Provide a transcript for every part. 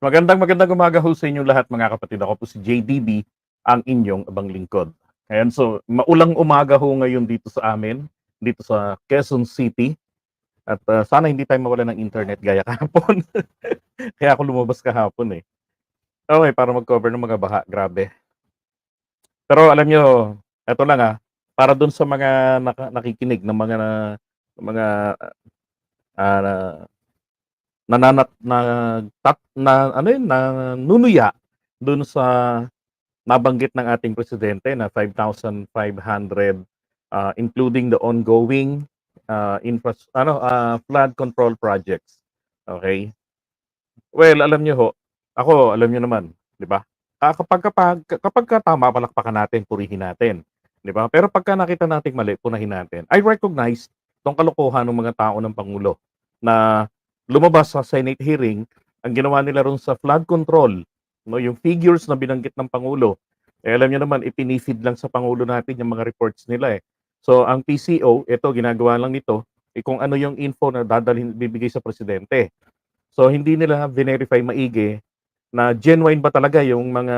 Magandang umaga ho sa inyong lahat mga kapatid. Ako po si JDB, ang inyong abang lingkod. Ayan, so maulang umaga ho ngayon dito sa amin, dito sa Quezon City. At sana hindi tayo mawala ng internet gaya kahapon. Kaya ako lumabas kahapon eh. Okay, para mag-cover ng mga baha, grabe. Pero alam nyo, eto lang para dun sa mga nakikinig ng mga ah, nananat na, na ano yun, na nunuya dun sa nabanggit ng ating presidente na 5,500 including the ongoing flood control projects. Okay? Well, alam niyo ho, ako alam niyo naman, 'di ba? Kapag tama palakpakan natin, purihin natin, 'di ba? Pero pagka nakita nating mali, punahin natin. I recognize tong kalokohan ng mga tao ng pangulo na lumabas sa Senate hearing, ang ginawa nila ron sa flood control, no, yung figures na binanggit ng pangulo. Eh, alam niyo naman ipinifeed lang sa pangulo natin yung mga reports nila eh. So ang PCO, ito ginagawa lang nito, kung ano yung info na dadalhin bibigay sa presidente. So hindi nila verify maigi na genuine ba talaga yung mga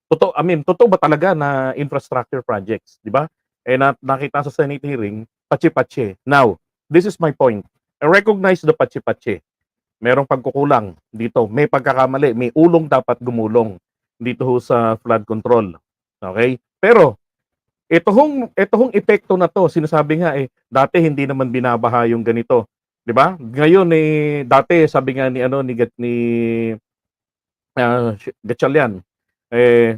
totoo ba talaga na infrastructure projects, 'di ba? Eh nakita sa Senate hearing, patsi-patsi. Now, this is my point. I recognize the patsi-patsi. Merong pagkukulang dito, may pagkakamali, may ulong dapat gumulong dito ho sa flood control. Okay? Pero ito hong epekto na to, sinasabi nga dati hindi naman binabaha yung ganito, 'di ba? Ngayon dati sabi nga ni ano ni Gatchalian, eh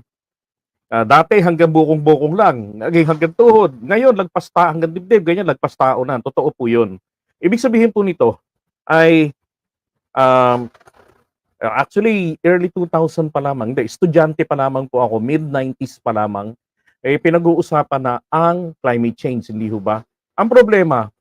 dati hanggang bukong-bukong lang, naging hanggang tuhod. Ngayon hanggang dibdib, ganyan lagpas tao na. Totoo po 'yun. Ibig sabihin po nito ay um, actually early 2000 pa lamang, hindi, estudyante pa lamang po ako, mid-90s pa lamang, pinag-uusapan na ang climate change, hindi ho ba? Ang problema,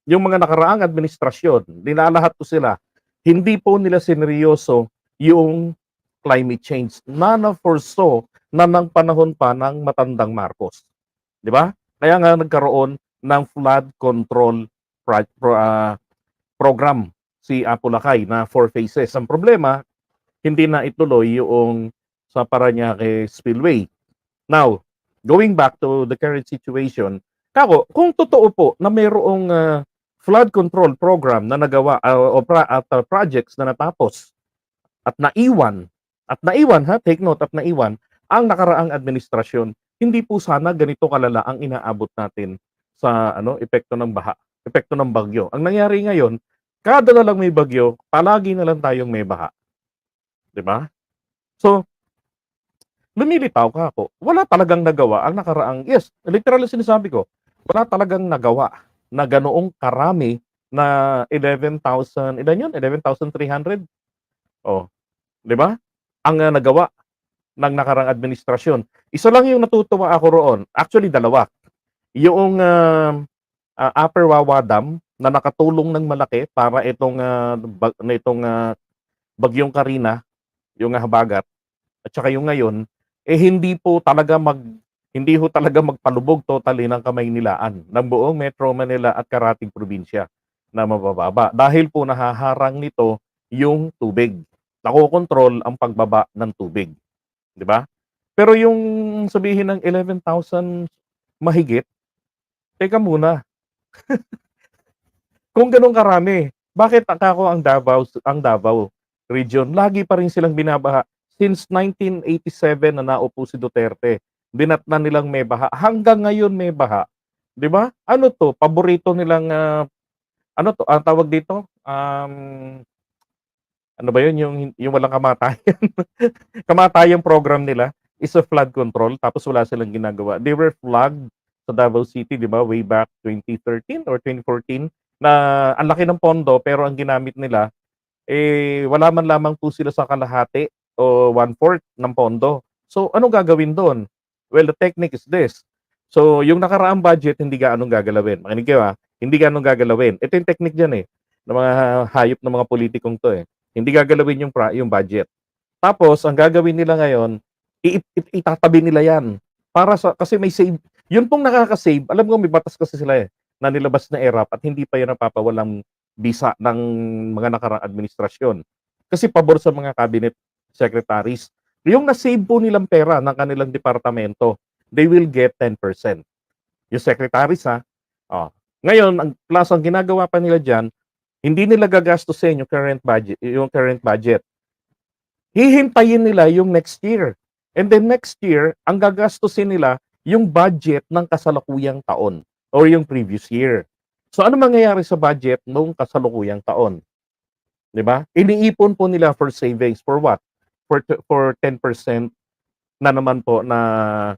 yung mga nakaraang administrasyon, dinalahat ko sila, hindi po nila sineryoso yung climate change. None of foresaw na ng panahon pa ng matandang Marcos. Di ba? Kaya nga nagkaroon ng flood control program si Apulacay na 4 phases. Ang problema, hindi na ituloy yung sa Parañaque Spillway. Now, going back to the current situation, kung totoo po na mayroong flood control program na nagawa at projects na natapos at naiwan take note, at naiwan ang nakaraang administrasyon, hindi po sana ganito kalala ang inaabot natin sa epekto ng baha, epekto ng bagyo. Ang nangyari ngayon, kada na lang may bagyo, palagi na lang tayong may baha. 'Di ba? So, lumilitaw ka ako, wala talagang nagawa ang nakaraang, yes, literal yung sinasabi ko, wala talagang nagawa na ganoong karami na 11,000, ilan yun? 11,300? Oh, 'di ba? Ang nagawa ng nakaraang administrasyon. Isa lang yung natutuwa ako roon, actually dalawa. Yung Upper Wawa Dam na nakatulong ng malaki para bagyong Karina, yung habagat, at saka yung ngayon, hindi ho talaga magpalubog totally ng Kamaynilaan ng buong Metro Manila at karating probinsya na mabababa. Dahil po nahaharang nito yung tubig. Nakokontrol ang pagbaba ng tubig. 'Di ba? Pero yung sabihin ng 11,000 mahigit, teka muna, kung gano'n karami, bakit ako ang Davao region, lagi pa rin silang binabaha since 1987 na naupo si Duterte. Dinatnan nilang may baha, hanggang ngayon may baha, 'di ba? Ano 'to, paborito nilang ano 'to, ang tawag dito, ano ba 'yun, yung walang kamatayan. Kamatayang program nila is a flood control, tapos wala silang ginagawa. They were flagged sa Davao City, 'di ba, way back 2013 or 2014 na ang laki ng pondo pero ang ginamit nila wala man lamang po sila sa kalahati o 1/4 ng pondo. So anong gagawin doon? Well, the technique is this. So yung nakaraang budget hindi gaanong gagalawin. Makinig kayo hindi gaanong gagalawin. Ito yung technique diyan ng mga hayop ng mga politikong 'to Hindi gagalawin yung budget. Tapos ang gagawin nila ngayon, itatabi nila 'yan para kasi may save. Yun pong nakaka-save, alam ko may batas kasi sila na nilabas na ERAP at hindi pa yan napapawalang bisa ng mga nakaraang administrasyon. Kasi pabor sa mga cabinet secretaries. Yung na-save po nilang pera ng kanilang departamento, they will get 10%. Yung secretaries ha. Oh. Ngayon, ang ginagawa pa nila diyan, hindi nila gagastusin yung current budget. Hihintayin nila yung next year. And then next year, ang gagastusin nila yung budget ng kasalukuyang taon or yung previous year. So ano mangyayari sa budget nung kasalukuyang taon? 'Di ba? Iniipon po nila for savings for what? For 10% na naman po na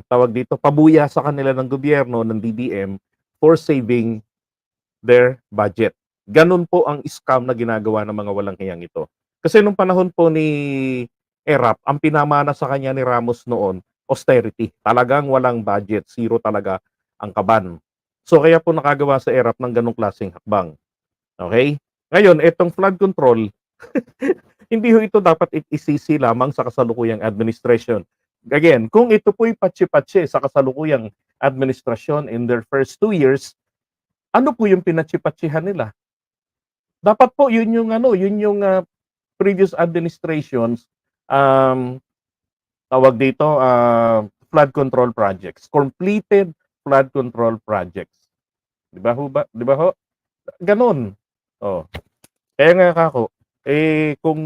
tawag dito, pabuya sa kanila ng gobyerno ng DBM for saving their budget. Ganun po ang scam na ginagawa ng mga walang hiyang ito. Kasi nung panahon po ni ERAP, ang pinamana sa kanya ni Ramos noon, austerity. Talagang walang budget, zero talaga ang kaban. So kaya po nakagawa sa ERAP ng ganong klaseng hakbang. Okay? Ngayon, itong flood control, hindi ho ito dapat isisi lamang sa kasalukuyang administration. Again, kung ito po'y patsi-patsi sa kasalukuyang administrasyon in their first 2 years, ano po yung pinatsi-patsihan nila? Dapat po yun yung previous administrations tawag dito flood control projects, completed flood control projects. 'Di ba ho ba? 'Di ba ho? Ganun. Oh. Kaya nga kako, kung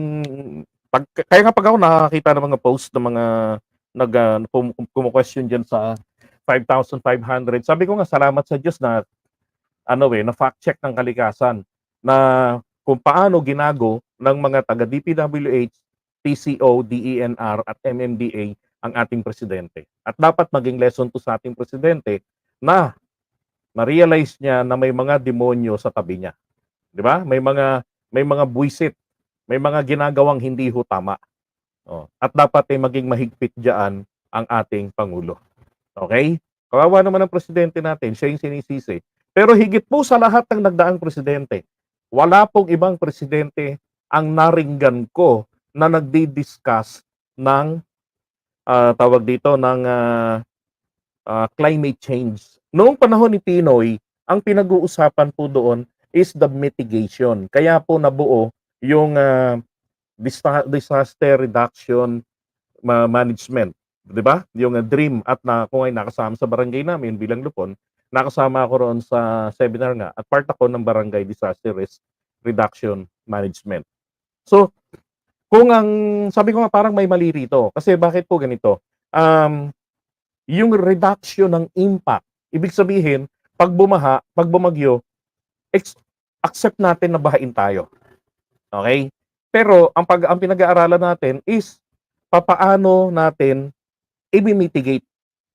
kaya kapag ako nakakita ng mga post ng mga kumu-question diyan sa 5,500, sabi ko nga salamat sa Diyos na na fact check ng kalikasan na kung paano ginago ng mga taga DPWH, TCO, DENR at MMDA ang ating presidente. At dapat maging lesson to sa ating presidente na ma-realize niya na may mga demonyo sa tabi niya. 'Di ba? May mga buwisit, may mga ginagawang hindi ho tama. Oh, at dapat ay maging mahigpit diyan ang ating pangulo. Okay? Kawawa naman ang presidente natin, siya yung sinisisi. Pero higit po sa lahat ng nagdaang presidente, wala pong ibang presidente ang naringgan ko na nagdi-discuss ng tawag dito ng climate change. Noong panahon ni Pinoy, ang pinag-uusapan po doon is the mitigation. Kaya po nabuo yung disaster reduction management, 'di ba? Yung DREAM at kung ay nakasama sa barangay namin bilang Lupon, nakasama ako roon sa seminar nga at part ako ng Barangay Disaster Risk Reduction Management. So, sabi ko nga parang may mali rito. Kasi bakit po ganito? Yung reduction ng impact, ibig sabihin, pag bumagyo, accept natin na bahain tayo. Okay? Pero ang pinag-aaralan natin is papaano natin i-mitigate,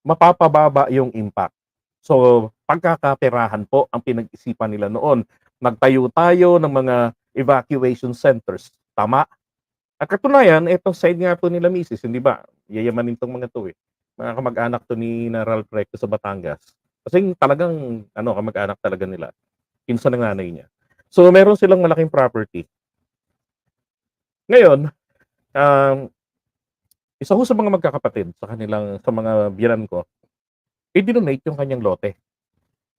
mapapababa yung impact. So, pagkakaperahan po ang pinag-isipan nila noon. Nagtayo tayo ng mga evacuation centers. Tama? At katunayan, ito side nga po nila misis, hindi ba? Yayamanin tong mga to eh. Mga kamag-anak to ni Ralph Recto sa Batangas. Kasi talagang, kamag-anak talaga nila. Pinsan ng nanay niya. So, meron silang malaking property. Ngayon, isa ko sa mga magkakapatid sa mga biyanan ko, i-donate yung kanyang lote.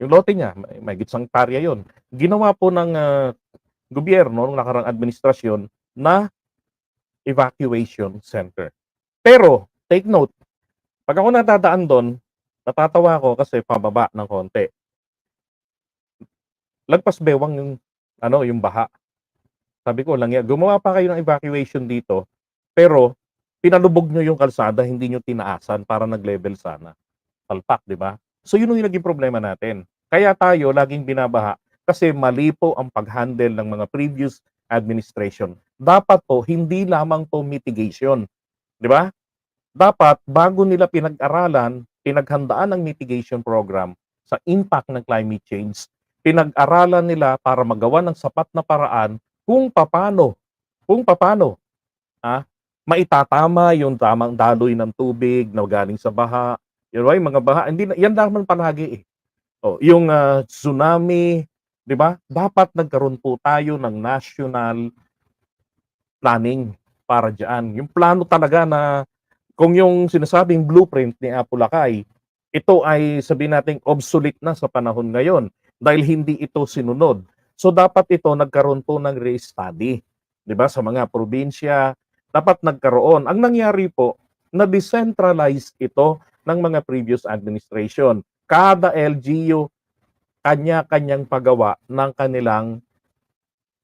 Yung lote niya, may gitsang tarya yon. Ginawa po ng gobyerno, ng nakarang administrasyon, na evacuation center. Pero, take note, pag ako natadaan doon, natatawa ako kasi pababa ng konti. Lagpas bewang yung baha. Sabi ko lang, gumawa pa kayo ng evacuation dito, pero pinalubog nyo yung kalsada, hindi nyo tinaasan para nag-level sana. Palpak, di ba? So yun yung naging problema natin. Kaya tayo laging binabaha kasi mali po ang pag-handle ng mga previous administration. Dapat po, hindi lamang po mitigation. Di ba? Dapat, bago nila pinag-aralan, pinaghandaan ng mitigation program sa impact ng climate change, pinag-aralan nila para magawa ng sapat na paraan kung paano maitatama yung tamang daloy ng tubig na galing sa baha. Yung mga baha, hindi yan naman palagi eh. Yung tsunami, 'di ba? Dapat nagkaroon po tayo ng national planning para diyan. Yung plano talaga na kung yung sinasabing blueprint ni Apulacay, ito ay sabihin nating obsolete na sa panahon ngayon dahil hindi ito sinunod So, dapat ito nagkaroon po ng re-study, 'di ba, sa mga probinsya, dapat nagkaroon. Ang nangyari po, na-decentralize ito ng mga previous administration. Kada LGU, kanya-kanyang paggawa ng kanilang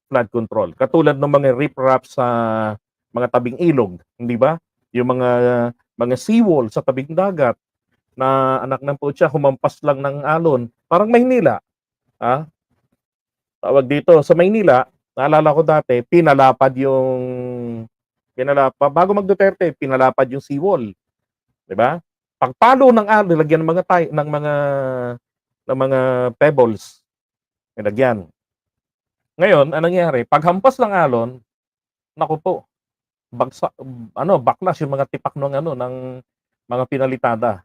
flood control. Katulad ng mga riprap sa mga tabing ilog, hindi ba? Yung mga seawall sa tabing dagat na anak ng putya humampas lang ng alon. Parang Maynila, ah, tawag dito, sa Maynila, naalala ko dati, bago mag-Duterte, pinalapad yung seawall, 'di ba? Pagpalo ng alon, nilagyan ng mga ng mga pebbles, nilagyan. Ngayon, anong nangyari, paghampas ng alon, naku po, baklas yung mga tipak ng mga pinalitada.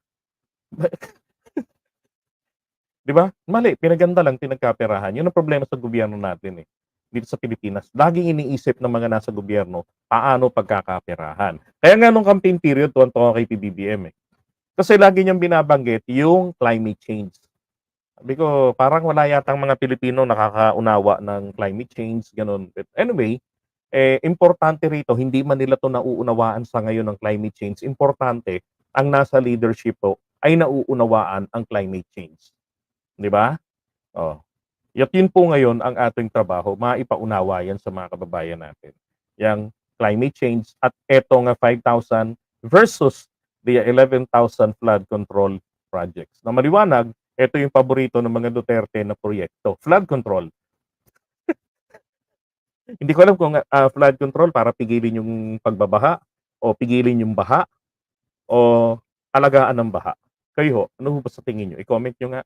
'Di ba? Mali, pinaganda lang, pinagkaperahan. 'Yun ang problema sa gobyerno natin, eh, dito sa Pilipinas. Laging iniisip ng mga nasa gobyerno, paano pagkakaperahan. Kaya nga nung campaign period, tuwang-tuwa ako kay PBBM, eh. Kasi lagi niyang binabanggit yung climate change. Sabi ko, parang wala yatang mga Pilipino nakakaunawa ng climate change, gano'n. But anyway, importante rito, hindi man nila 'to nauunawaan sa ngayon ng climate change. Importante, ang nasa leadership po ay nauunawaan ang climate change, 'di ba? Oh, yun po ngayon ang ating trabaho, maipaunawa yan sa mga kababayan natin, yang climate change at eto nga 5,000 versus the 11,000 flood control projects. Na maliwanag, eto yung paborito ng mga Duterte na proyekto, flood control. Hindi ko alam kung, flood control para pigilin yung pagbabaha o pigilin yung baha o alagaan ng baha. Kayo ho, ano ho ba sa tingin niyo? I-comment niyo nga.